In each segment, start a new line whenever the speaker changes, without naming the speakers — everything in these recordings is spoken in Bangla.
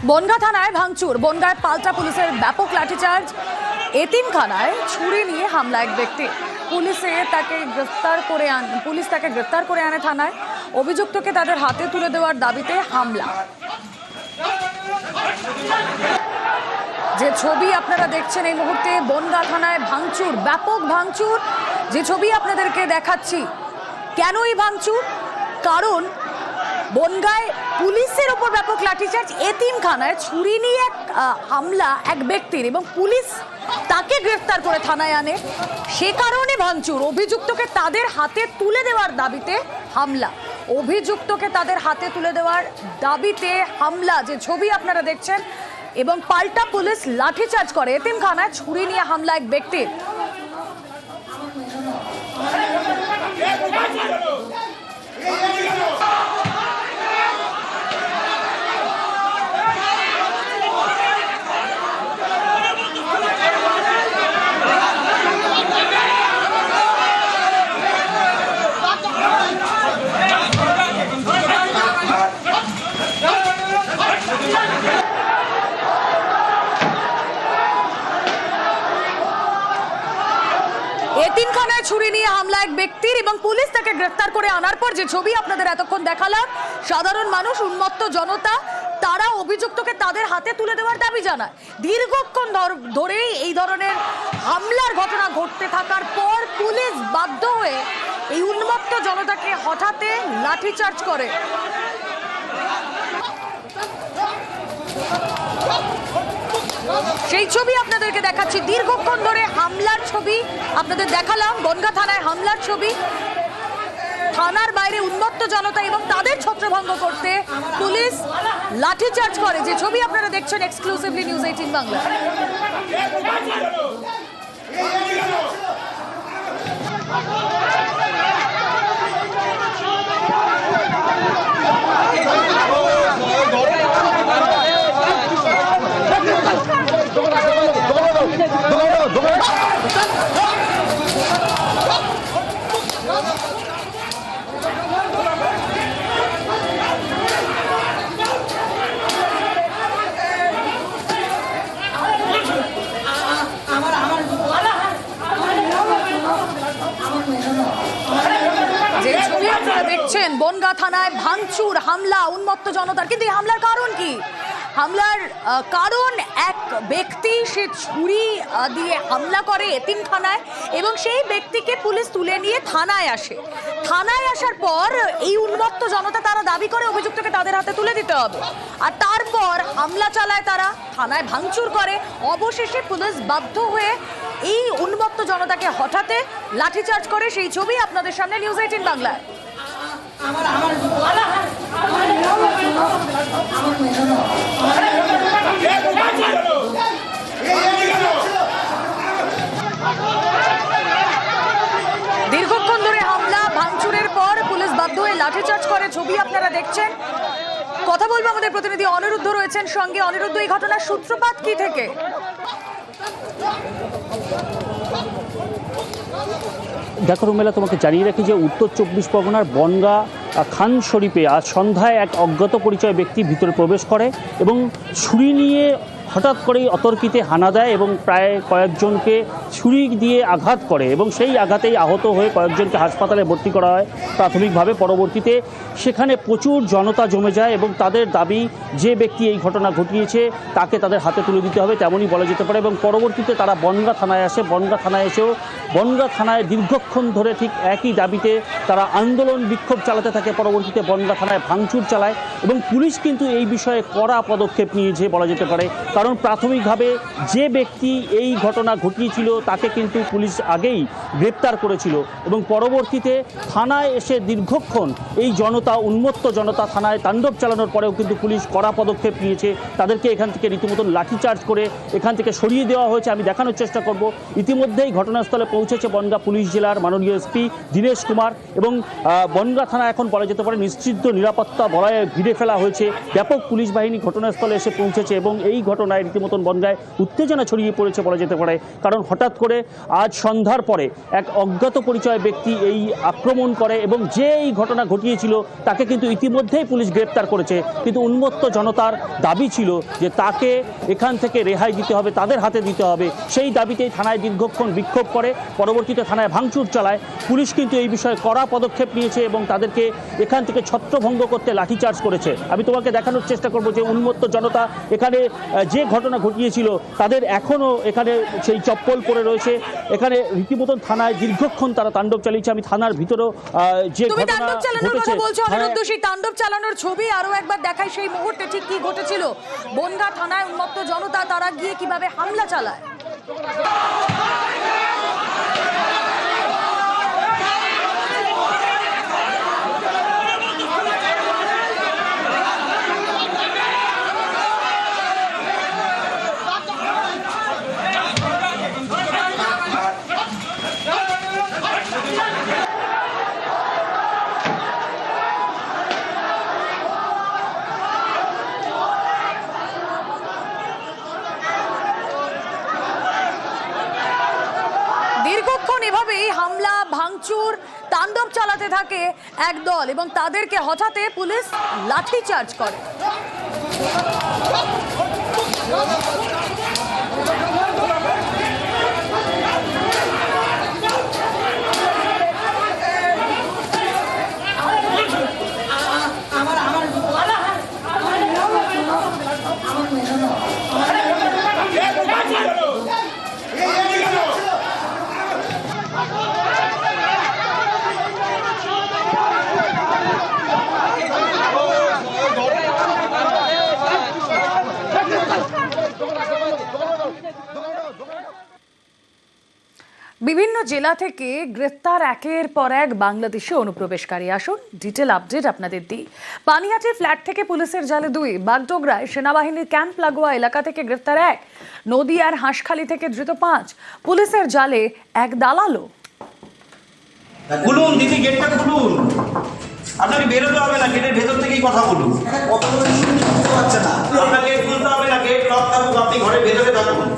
বনগাঁ থানায় ভাঙচুর, বনগাঁয় পাল্টা পুলিশের ব্যাপক লাঠিচার্জ। এতিমখানায় ছুরি নিয়ে হামলা এক ব্যক্তি, পুলিশ তাকে গ্রেফতার করে আনে থানায়। অভিযুক্তকে তাদের হাতে তুলে দেওয়ার দাবিতে হামলা। যে ছবি আপনারা দেখছেন এই মুহূর্তে, বনগাঁ থানায় ভাঙচুর, ব্যাপক ভাঙচুর। যে ছবি আপনাদেরকে দেখাচ্ছি, কেন এই ভাঙচুর? কারণ বনগাঁয় পুলিশের ওপর ব্যাপক লাঠিচার্জ, এতিমখানায় ছুরি নিয়ে হামলা এক ব্যক্তির, এবং পুলিশ তাকে গ্রেফতার করে থানায় আনে। সে কারণে ভাঙচুর। অভিযুক্তকে তাদের হাতে তুলে দেওয়ার দাবিতে হামলা। অভিযুক্তকে তাদের হাতে তুলে দেওয়ার দাবিতে হামলা, যে ছবি আপনারা দেখছেন। এবং পাল্টা পুলিশ লাঠিচার্জ করে, এতিমখানায় ছুরি নিয়ে হামলা এক ব্যক্তির। এতিমখানায় ছুরি নিয়ে হামলা এক ব্যক্তির, এবং পুলিশ তাকে গ্রেফতার করে আনার পর যে ছবি আপনাদের এতক্ষণ দেখালাম, সাধারণ মানুষ, উন্মত্ত জনতা, তারা অভিযুক্তকে তাদের হাতে তুলে দেওয়ার দাবি জানায়। দীর্ঘক্ষণ ধরেই এই ধরনের হামলার ঘটনা ঘটতে থাকার পর পুলিশ বাধ্য হয়ে এই উন্মত্ত জনতাকে হঠাতে লাঠিচার্জ করে। সেই ছবি আপনাদেরকে দেখাচ্ছি, দীর্ঘক্ষণ ধরে হামলার ছবি আপনাদের দেখালাম। বনগাঁ থানায় হামলার ছবি, থানার বাইরে উন্মত্ত জনতা এবং তাদের ছত্রভঙ্গ করতে পুলিশ লাঠিচার্জ করে। যে ছবি আপনারা দেখছেন এক্সক্লুসিভলি নিউজ 18 বাংলা। যে ছবি আপনারা দেখছেন, বনগাঁ থানায় ভাঙচুর, হামলা উন্মত্ত জনতার। কিন্তু এই হামলার কারণ কি? হামলার কারণ এক ব্যক্তি, সে ছুরি দিয়ে হামলা করে এতিমখানায়, এবং সেই ব্যক্তিকে পুলিশ তুলে নিয়ে থানায় আসে। থানায় আসার পর এই উন্মত্ত জনতা তারা দাবি করে অভিযুক্তকে তাদের হাতে তুলে দিতে হবে, আর তারপর হামলা চালায়, তারা থানায় ভাঙচুর করে। অবশেষে পুলিশ বাধ্য হয়ে এই উন্মত্ত জনতাকে হঠাতে লাঠিচার্জ করে। সেই ছবি আপনাদের সামনে নিউজ 18 বাংলায়। দীর্ঘক্ষণ ধরে হামলা ভাঙচুরের পর পুলিশ বাধ্য হয়ে লাঠিচার্জ করে। ছবি আপনারা দেখছেন। কথা বলবো, আমাদের প্রতিনিধি অনিরুদ্ধ রয়েছেন সঙ্গে। অনিরুদ্ধ, এই ঘটনার সূত্রপাত কি থেকে?
দেখো রুমেলা, তোমাকে জানিয়ে রাখি যে উত্তর 24 পরগনার বনগাঁ খান শরীফে আজ সন্ধ্যায় এক অজ্ঞাত পরিচয় ব্যক্তি ভিতরে প্রবেশ করে এবং ছুরি নিয়ে হঠাৎ করেই অতর্কিতে হানা দেয় এবং প্রায় কয়েকজনকে ছুরি দিয়ে আঘাত করে, এবং সেই আঘাতেই আহত হয়ে কয়েকজনকে হাসপাতালে ভর্তি করা হয় প্রাথমিকভাবে। পরবর্তীতে সেখানে প্রচুর জনতা জমে যায় এবং তাদের দাবি যে ব্যক্তি এই ঘটনা ঘটিয়েছে তাকে তাদের হাতে তুলে দিতে হবে, তেমনই বলা যেতে পারে। এবং পরবর্তীতে তারা বনগাঁ থানায় আসে। বনগাঁ থানায় এসেও বনগাঁ থানায় দীর্ঘক্ষণ ধরে ঠিক একই দাবিতে তারা আন্দোলন বিক্ষোভ চালাতে থাকে। পরবর্তীতে বনগাঁ থানায় ভাঙচুর চালায় এবং পুলিশ কিন্তু এই বিষয়ে কড়া পদক্ষেপ নিয়েছে বলা যেতে পারে। কারণ প্রাথমিকভাবে যে ব্যক্তি এই ঘটনা ঘটিয়েছিল তাকে কিন্তু পুলিশ আগেই গ্রেপ্তার করেছিল, এবং পরবর্তীতে থানায় এসে দীর্ঘক্ষণ এই জনতা, উন্মত্ত জনতা থানায় তাণ্ডব চালানোর পরেও কিন্তু পুলিশ কড়া পদক্ষেপ নিয়েছে। তাদেরকে এখান থেকে রীতিমতন লাঠিচার্জ করে এখান থেকে সরিয়ে দেওয়া হয়েছে। আমি দেখানোর চেষ্টা করব, ইতিমধ্যেই ঘটনাস্থলে পৌঁছেছে বনগাঁ পুলিশ জেলার মাননীয় এসপি দীনেশ কুমার, এবং বনগাঁ থানা এখন বলা যেতে পারে নিশ্চিত নিরাপত্তা বলয়ে ঘিরে ফেলা হয়েছে। ব্যাপক পুলিশ বাহিনী ঘটনাস্থলে এসে পৌঁছেছে এবং এই ঘটনায় ঘটনায় রীতিমতন বনগাঁয় উত্তেজনা ছড়িয়ে পড়েছে বলা যেতে পারে। কারণ হঠাৎ করে আজ সন্ধ্যার পরে এক অজ্ঞাত পরিচয় ব্যক্তি এই আক্রমণ করে এবং যে এই ঘটনা ঘটিয়েছিল তাকে কিন্তু ইতিমধ্যেই পুলিশ গ্রেপ্তার করেছে। কিন্তু উন্মত্ত জনতার দাবি ছিল যে তাকে এখান থেকে রেহাই দিতে হবে, তাদের হাতে দিতে হবে। সেই দাবিতেই থানায় দীর্ঘক্ষণ বিক্ষোভ করে, পরবর্তীতে থানায় ভাঙচুর চালায়। পুলিশ কিন্তু এই বিষয়ে কড়া পদক্ষেপ নিয়েছে এবং তাদেরকে এখান থেকে ছত্রভঙ্গ করতে লাঠিচার্জ করেছে। আমি তোমাকে দেখানোর চেষ্টা করব যে উন্মত্ত জনতা এখানে যে ঘটনা ঘটিয়েছিল তাদের এখনও এখানে সেই চপ্পল পরে রয়েছে। এখানে রীতিমতন থানায় দীর্ঘক্ষণ তারা তাণ্ডব চালিয়েছে। আমি থানার ভিতরেও যে ঘটনা ঘটেছে,
তাণ্ডব চালানোর ছবি আরো একবার দেখাই, সেই মুহূর্তে ঠিক কি ঘটেছিল। বনগাঁ থানায় উন্মত্ত জনতা তারা গিয়ে কিভাবে হামলা চালায়। দীর্ঘক্ষণ এভাবেই হামলা ভাঙচুর তাণ্ডব চালাতে থাকে একদল এবং তাদেরকে হঠাৎ পুলিশ লাঠিচার্জ করে। বিভিন্ন জেলা থেকে গ্রেফতার একের পর এক বাংলাদেশি অনুপ্রবেশকারী। আসুন ডিটেল আপডেট আপনাদের দিই। পানিহাটির ফ্ল্যাট থেকে পুলিশের জালে 2, বাগডোগরায় সেনাবাহিনীর ক্যাম্প লাগোয়া এলাকা থেকে গ্রেফতার 1, নদিয়ার হাঁসখালি থেকে ধৃত 5, পুলিশের জালে এক দালালও।
খুলুন দিদি, গেটটা খুলুন। আপনাকে বেরোতে হবে না, গেটের ভেতর থেকেই কথা বলুন। আপনাকে খুলতে হবে না, গেট লক থাকুক, আপনি ঘরের ভেতরে থাকুন,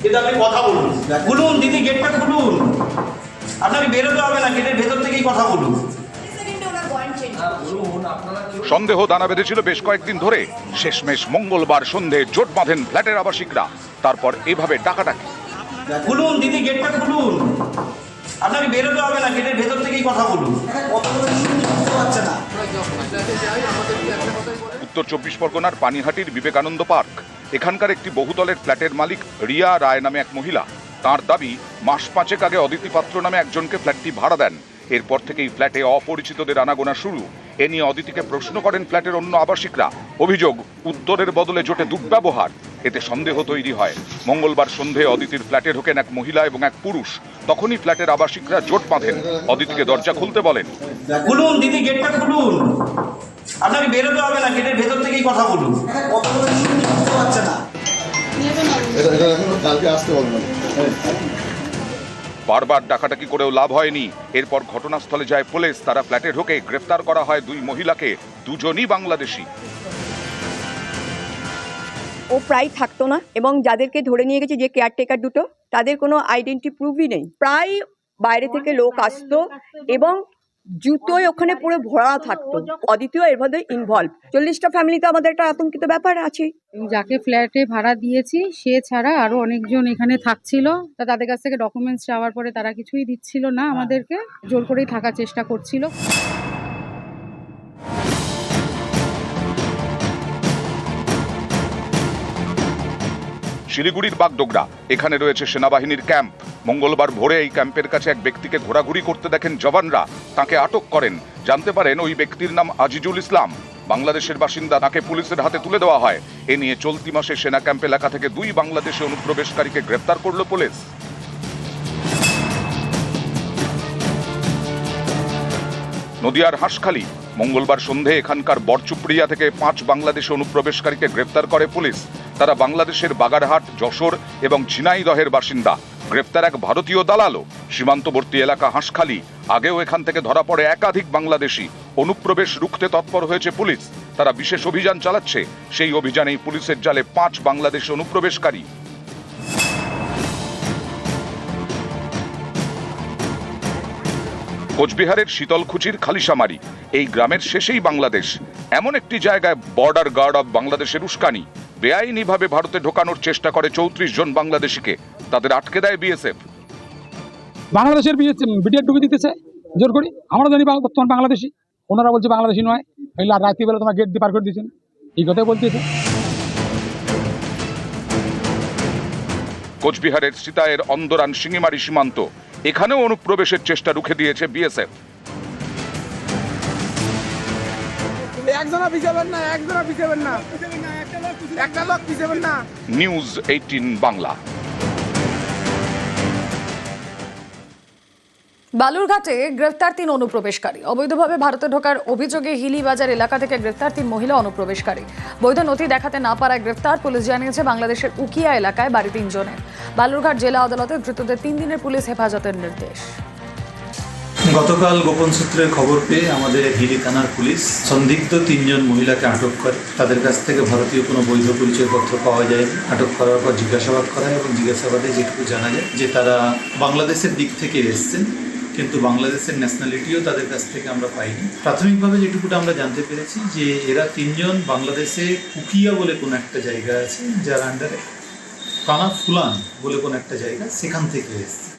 কিন্তু আপনি কথা বলুন। খুলুন দিদি, গেটটা খুলুন। আপনাকে বেরোতে হবে না, গেটের ভেতর থেকেই কথা বলুন।
সন্দেহ দানা বেঁধেছিল বেশ কয়েকদিন ধরে। শেষমেশ মঙ্গলবার সন্ধে জোট বাঁধেন ফ্ল্যাটের আবাসিকরা। তারপর এভাবে ডাকাডাকি।
খুলুন দিদি, গেটটা খুলুন। আপনাকে বেরোতে হবে না, গেটের ভেতর থেকেই কথা বলুন।
উত্তর 24 পরগনার পানিহাটির বিবেকানন্দ পার্ক, এখানকার একটি বহুতলের ফ্ল্যাটের মালিক রিয়া রায় নামে এক মহিলা। তার দাবি, মাস 5 আগে অদিতি পাত্র নামে একজনকে ফ্ল্যাটটি ভাড়া দেন। এরপর থেকেই ফ্ল্যাটে অপরিচিতদের আনাগোনা শুরু। এ নিয়ে অদিতিকে প্রশ্ন করেন ফ্ল্যাটের অন্য আবাসিকরা। অভিযোগ, উত্তরের বদলে জোটে দুর্ব্যবহার। এতে সন্দেহ তৈরি হয়। মঙ্গলবার সন্ধে অদিতির ফ্ল্যাটে ঢোকেন এক মহিলা এবং এক পুরুষ। তখনই ফ্ল্যাটের আবাসিকরা জোট বাঁধেন, অদিতিকে দরজা খুলতে বলেন।
খুলুন দিদি, গেটটা খুলুন। আপনাকে বেরোতে হবে না, গেটের ভেতর থেকেই কথা বলুন।
বারবার ডাকাডাকি করেও লাভ হয়নি। এরপর ঘটনাস্থলে যায় পুলিশ। তারা ফ্ল্যাটে ঢোকে, গ্রেফতার করা হয় 2 মহিলাকে, দুজনই বাংলাদেশি।
ও প্রায় থাকতো না এবং যাদেরকে ধরে নিয়ে গেছে, যে কেয়ারটেকার দুটো, তাদের কোনো আইডেন্টি প্রুফই নেই। প্রায় বাইরে থেকে লোক আসতো এবং জুতোয় ওখানে পুরো ভরা থাকতো। অদ্বিতীয় এর মধ্যে ইনভলভ। 40টা ফ্যামিলিতে আমাদের একটা আতঙ্কিত ব্যাপার আছে।
যাকে ফ্ল্যাটে ভাড়া দিয়েছি সে ছাড়া আরো অনেকজন এখানে থাকছিল। তা তাদের কাছ থেকে ডকুমেন্টস চাওয়ার পরে তারা কিছুই দিচ্ছিল না, আমাদেরকে জোর করেই থাকার চেষ্টা করছিল।
শিলিগুড়ির বাগডোগরা, এখানে রয়েছে সেনাবাহিনীর ক্যাম্প। মঙ্গলবার ভোরে এই ক্যাম্পের কাছে এক ব্যক্তিকে ঘোরাঘুরি করতে দেখেন জওয়ানরা। তাকে আটক করেন। জানতে পারেন ওই ব্যক্তির নাম আজিজুল ইসলাম, বাংলাদেশের বাসিন্দা। তাকে পুলিশের হাতে তুলে দেওয়া হয়। এ নিয়ে চলতি মাসে সেনা ক্যাম্প এলাকা থেকে 2 বাংলাদেশি অনুপ্রবেশকারীকে গ্রেফতার করল পুলিশ। নদিয়ার হাঁসখালি, মঙ্গলবার সন্ধে এখানকার বরচুপড়িয়া থেকে 5 বাংলাদেশি অনুপ্রবেশকারীকে গ্রেফতার করে পুলিশ। তারা বাংলাদেশের বাগারহাট, যশোর এবং ঝিনাইদহের বাসিন্দা। গ্রেফতার এক ভারতীয় দালালও। সীমান্তবর্তী এলাকা হাঁসখালি। আগেও এখান থেকে ধরা পড়ে একাধিক বাংলাদেশি। অনুপ্রবেশ রুখতে তৎপর হয়েছে পুলিশ। তারা বিশেষ অভিযান চালাচ্ছে। সেই অভিযানেই পুলিশের জালে 5 বাংলাদেশি অনুপ্রবেশকারী। কোচবিহারের শীতলকুচির খালিশামারি এই গ্রামের শেষেই বাংলাদেশ। এমন একটি জায়গায় বর্ডার গার্ড অব বাংলাদেশের উস্কানি। বেআইনিভাবে ভারতে ঢোকানোর চেষ্টা করে 34 জন বাংলাদেশিকে। তাদের আটকে দেয় বিএসএফ।
বাংলাদেশের বিটিআর ঢুকে দিতেছে জোর করি। আমরা জানি বর্তমান বাংলাদেশি, ওনারা বলছে বাংলাদেশি নয়। আর রাত্রিবেলা তোমার গেট দিয়ে পার করে দিয়েছেন, এই কথাই বলতেছে।
কোচবিহারের সিতায়ের অন্দরান শিঙিমারি সীমান্ত, এখানেও অনুপ্রবেশের চেষ্টা রুখে দিয়েছে বিএসএফ। নিউজ 18 বাংলা।
বালুরঘাটে গ্রেফতার 3 অনুপ্রবেশকারী। অবৈধভাবে ভারতে ঢোকার অভিযোগে হিলিবাজার এলাকা থেকে গ্রেফতার 3 মহিলা অনুপ্রবেশকারী। বৈধ নথি দেখাতে না পারায় গ্রেফতার। পুলিশ জানিয়েছে বাংলাদেশের উকিয়া এলাকায় বাড়ি 3 জনের। বালুরঘাট জেলা আদালতে ধৃতদের 3 দিনের পুলিশ হেফাজতের নির্দেশ।
গতকাল গোপন সূত্রের খবর পেয়ে আমাদের হিলি থানার পুলিশ সন্দিগ্ধ 3 জন মহিলাকে আটক করে। তাদের কাছ থেকে ভারতীয় কোনো বৈধ পরিচয়পত্র পাওয়া যায়নি। আটক করার পর জিজ্ঞাসাবাদ করা হয় এবং জিজ্ঞাসাবাদে যেটুকু জানা যায় যে তারা বাংলাদেশের দিক থেকে এসেছেন, কিন্তু বাংলাদেশের ন্যাশনালিটিও তাদের কাছ থেকে আমরা পাইনি। প্রাথমিকভাবে যেটুকুটা আমরা জানতে পেরেছি যে এরা 3 জন বাংলাদেশে উকিয়া বলে কোনো একটা জায়গা আছে, যার আন্ডারে কানা ফুলান বলে কোনো একটা জায়গা, সেখান থেকে এসেছে।